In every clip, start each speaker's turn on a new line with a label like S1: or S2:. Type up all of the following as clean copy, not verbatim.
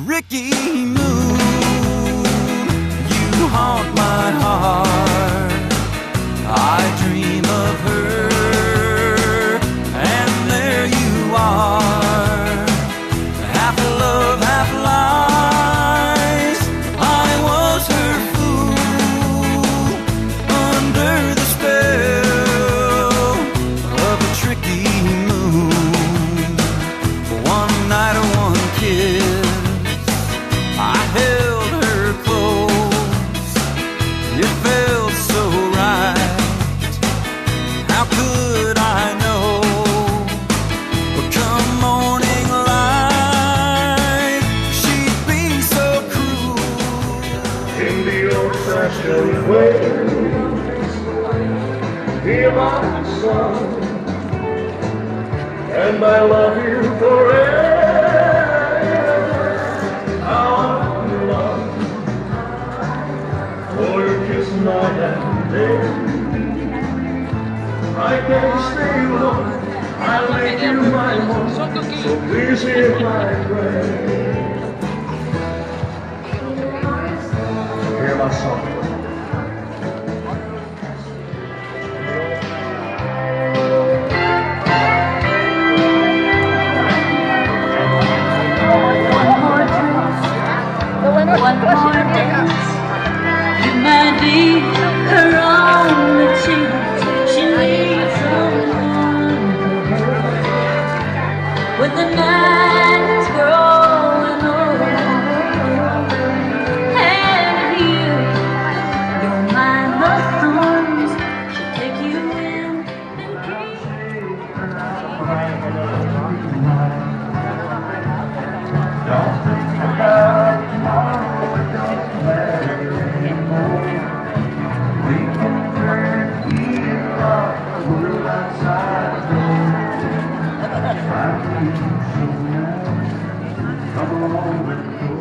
S1: Ricky Moon, you haunt my heart. I dream of her, and there you are. Half love, half lies. I was her fool, under the spell of a tricky moon. One night or one kiss, I held her close. It felt so right. How could I know? But come morning light, she'd be so cruel.
S2: In the old-fashioned way, feel like the sun, and I love you forever. Night and day, I can't stay long. I'll make you my home, so please hear my prayer. Hear my song.
S3: One more dance. You might be her only chance. She needs someone when the night is growing old. And you don't mind the thorns. She'll take you in and
S2: Don't think about tomorrow, it don't matter anymore. We can turn the heat off, we're outside the door. I feel so nice, come on with the flow.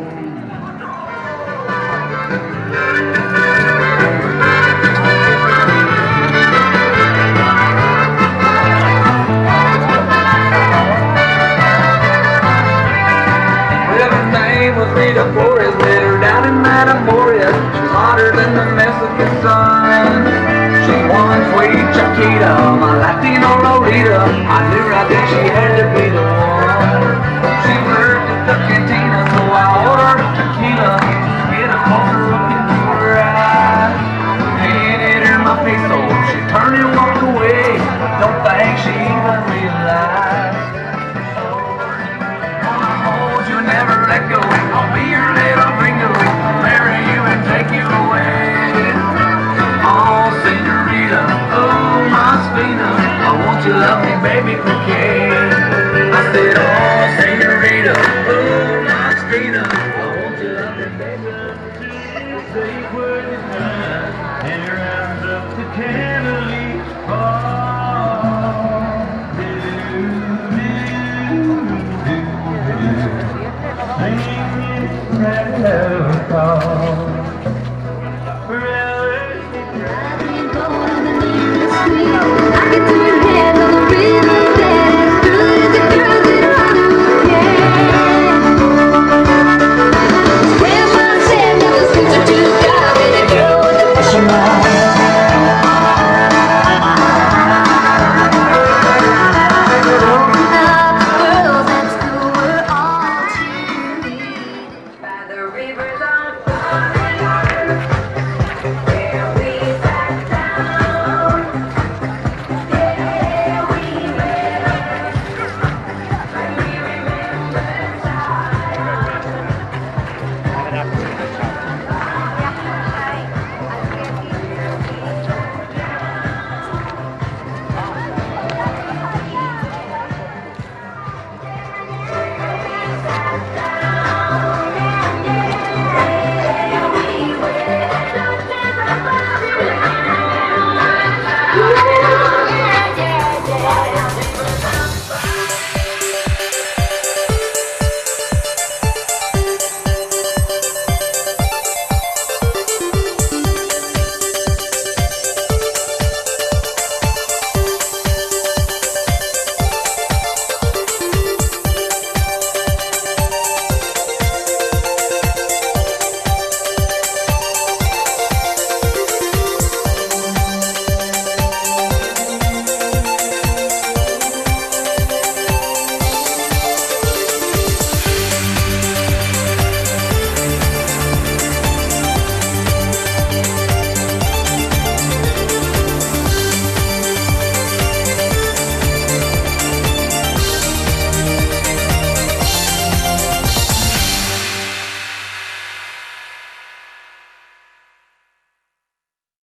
S4: Was Rita Flores, met her down in Matamoria. She's hotter than the Mexican sun. She won sweet Chiquita, my Latino Lolita. I knew right then she had to be the one. She worked at the cantina, so I ordered tequila. Get a closer look into her eyes. Handed her my peso, she turned and walked away. Don't think she even realized. Never let go. I'll be your little gringo, marry you and take you away. Oh, senorita, oh, my spina, I want you to love me, baby, okay? I said, oh, senorita, oh, my spina, I want you to love me, baby.
S2: Say word is nice, and your hands up to Canada.
S3: I can turn your head on the rhythm.